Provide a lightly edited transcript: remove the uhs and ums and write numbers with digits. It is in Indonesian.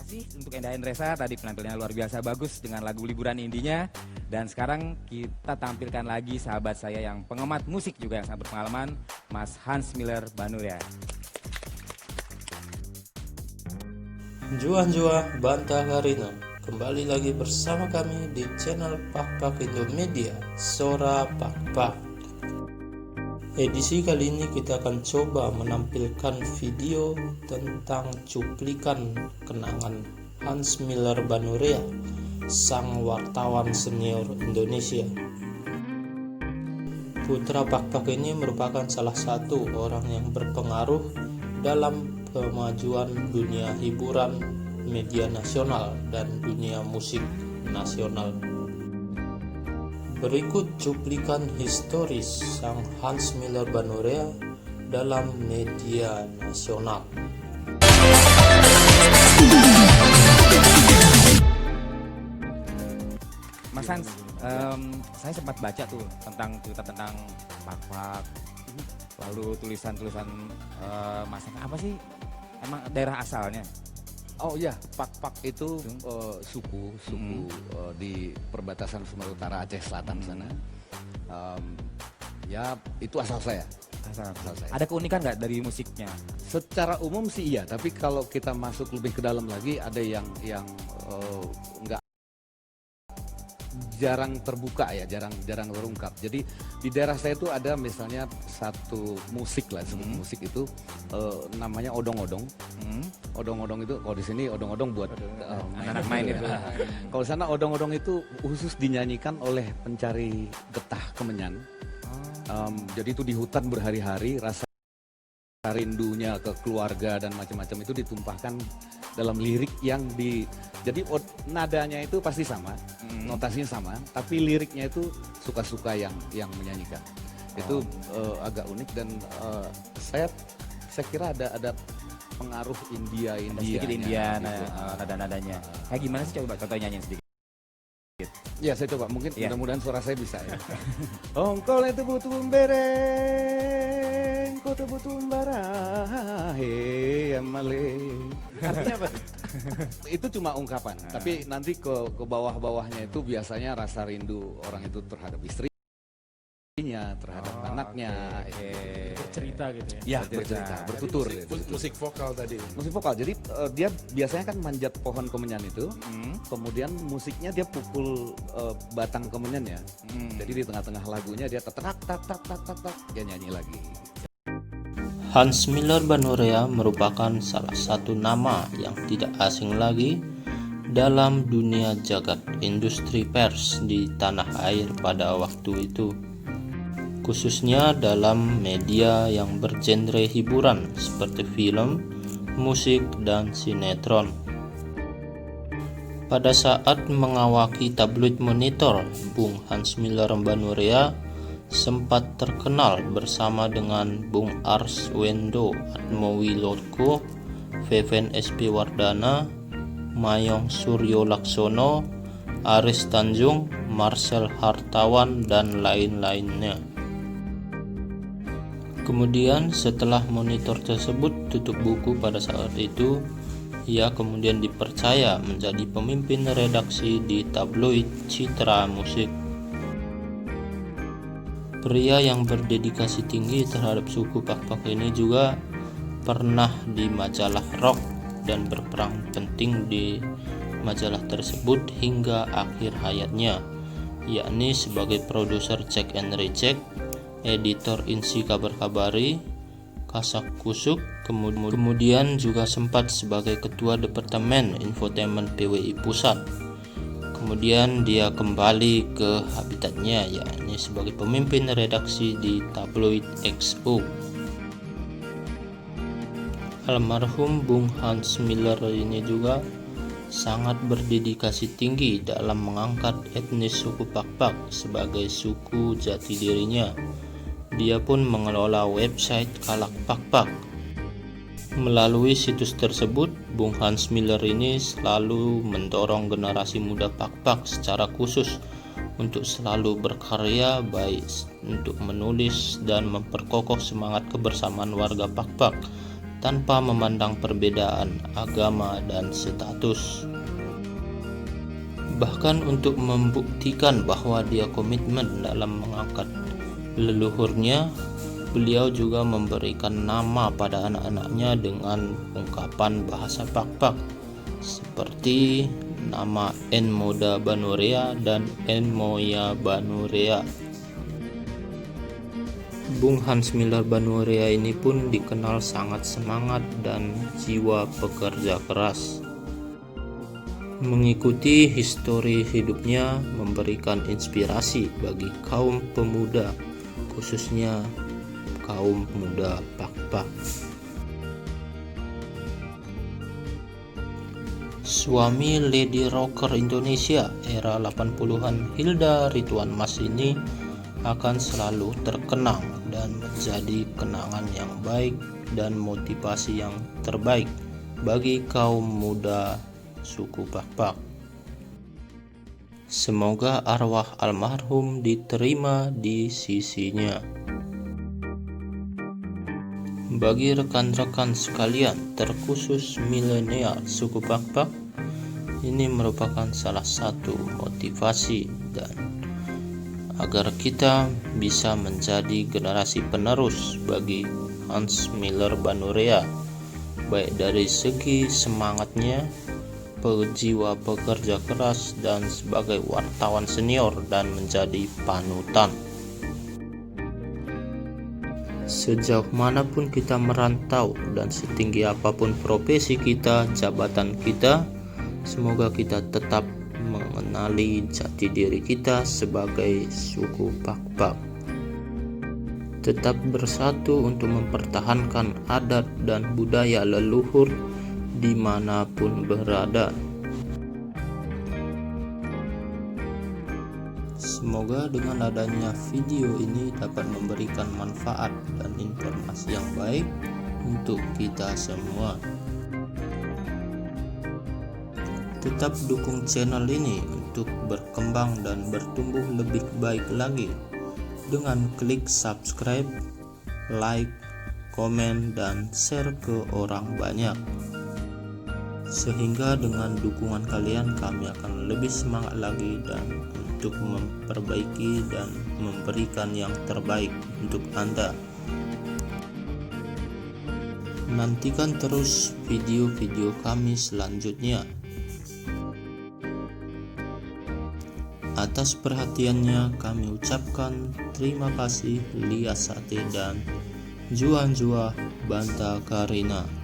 Kasih untuk Enda Endresa, tadi penampilannya luar biasa bagus dengan lagu liburan indinya. Dan sekarang kita tampilkan lagi sahabat saya yang pengamat musik juga yang sangat berpengalaman, Mas Hans Miller Banurea. Jua Banta Karina, kembali lagi bersama kami di channel Pak Pak Indomedia, Sora Pak Pak. Edisi kali ini kita akan coba menampilkan video tentang cuplikan kenangan Hans Miller Banurea, sang wartawan senior Indonesia. Putra Pak Pak ini merupakan salah satu orang yang berpengaruh dalam kemajuan dunia hiburan, media nasional, dan dunia musik nasional. Berikut cuplikan historis sang Hans Miller Banurea dalam media nasional. Mas Hans, saya sempat baca tuh tentang cerita tentang Pak, lalu tulisan-tulisan Mas Hans, apa sih emang daerah asalnya? Oh iya, Pak itu suku di perbatasan Sumatera Utara, Aceh Selatan sana. Ya itu asal saya. Asal saya. Ada keunikan nggak dari musiknya? Secara umum sih iya, tapi kalau kita masuk lebih ke dalam lagi ada yang nggak jarang terbuka ya, jarang terungkap. Jadi di daerah saya itu ada misalnya satu musik lah, musik itu namanya odong-odong. Odong-odong itu kalau di sini odong-odong buat anak-anak main itu. Kalau sana odong-odong itu khusus dinyanyikan oleh pencari getah kemenyan. Jadi itu di hutan berhari-hari, rasa rindunya ke keluarga dan macam-macam itu ditumpahkan dalam lirik yang jadi nadanya itu pasti sama, notasinya sama, tapi liriknya itu suka-suka yang menyanyikan. Itu agak unik dan saya kira ada pengaruh India sedikit India gitu. Nada-nadanya. Kayak gimana sih, coba contohnya nyanyiin sedikit. Ya saya coba, mungkin ya. Mudah-mudahan suara saya bisa ya. Ongkol itu butuh bereng, kau butuh barahe amale. Artinya apa? Itu cuma ungkapan, tapi nanti ke bawah-bawahnya itu biasanya rasa rindu orang itu terhadap istrinya, terhadap anaknya. Bercerita gitu ya? Ya, bercerita, bertutur. Musik vokal tadi. Musik vokal, jadi dia biasanya kan manjat pohon kemenyan itu, kemudian musiknya dia pukul batang kemenyan ya. Jadi di tengah-tengah lagunya dia tak dia nyanyi lagi. Hans Miller Banurea merupakan salah satu nama yang tidak asing lagi dalam dunia jagat industri pers di tanah air pada waktu itu, khususnya dalam media yang bergenre hiburan seperti film, musik, dan sinetron. Pada saat mengawaki tabloid Monitor, Bung Hans Miller Banurea sempat terkenal bersama dengan Bung Arswendo Atmowilodko, Veven SP Wardana, Mayong Suryo Laksono, Aris Tanjung, Marcel Hartawan, dan lain-lainnya. Kemudian setelah Monitor tersebut tutup buku pada saat itu, ia kemudian dipercaya menjadi pemimpin redaksi di tabloid Citra Musik. Pria yang berdedikasi tinggi terhadap suku Pak ini juga pernah di majalah rock dan berperan penting di majalah tersebut hingga akhir hayatnya, yakni sebagai produser Cek and Recheck, editor Insi Kabar Kabari, Kasak Kusuk, kemudian juga sempat sebagai ketua Departemen Infotainment PWI Pusat. Kemudian dia kembali ke habitatnya, yakni sebagai pemimpin redaksi di tabloid Expo. Almarhum Bung Hans Miller ini juga sangat berdedikasi tinggi dalam mengangkat etnis suku Pak sebagai suku jati dirinya. Dia pun mengelola website Kalak Pak. Melalui situs tersebut, Bung Hans Miller ini selalu mendorong generasi muda Pak secara khusus untuk selalu berkarya, baik untuk menulis dan memperkokoh semangat kebersamaan warga Pak tanpa memandang perbedaan agama dan status. Bahkan untuk membuktikan bahwa dia komitmen dalam mengangkat leluhurnya, beliau juga memberikan nama pada anak-anaknya dengan ungkapan bahasa Pak-Pak seperti nama Enmoda Banurea dan Enmoya Banurea. Bung Hans Miller Banurea ini pun dikenal sangat semangat dan jiwa pekerja keras. Mengikuti histori hidupnya memberikan inspirasi bagi kaum pemuda, khususnya kaum muda Pak-Pak. Suami Lady Rocker Indonesia era 80-an Hilda Rituan Mas ini akan selalu terkenang dan menjadi kenangan yang baik dan motivasi yang terbaik bagi kaum muda suku Pak-Pak. Semoga arwah almarhum diterima di sisinya. Bagi rekan-rekan sekalian, terkhusus milenial suku Pak-Pak, ini merupakan salah satu motivasi dan agar kita bisa menjadi generasi penerus bagi Hans Miller Banurea, baik dari segi semangatnya, jiwa pekerja keras, dan sebagai wartawan senior dan menjadi panutan. Sejauh manapun kita merantau dan setinggi apapun profesi kita, jabatan kita, semoga kita tetap mengenali jati diri kita sebagai suku Pak-Pak. Tetap bersatu untuk mempertahankan adat dan budaya leluhur dimanapun berada. Semoga dengan adanya video ini dapat memberikan manfaat dan informasi yang baik untuk kita semua. Tetap dukung channel ini untuk berkembang dan bertumbuh lebih baik lagi dengan klik subscribe, like, komen, dan share ke orang banyak. Sehingga dengan dukungan kalian kami akan lebih semangat lagi dan untuk memperbaiki dan memberikan yang terbaik untuk Anda. Nantikan terus video-video kami selanjutnya. Atas perhatiannya kami ucapkan terima kasih. Lia Sate dan Juan Jua Banta Karina.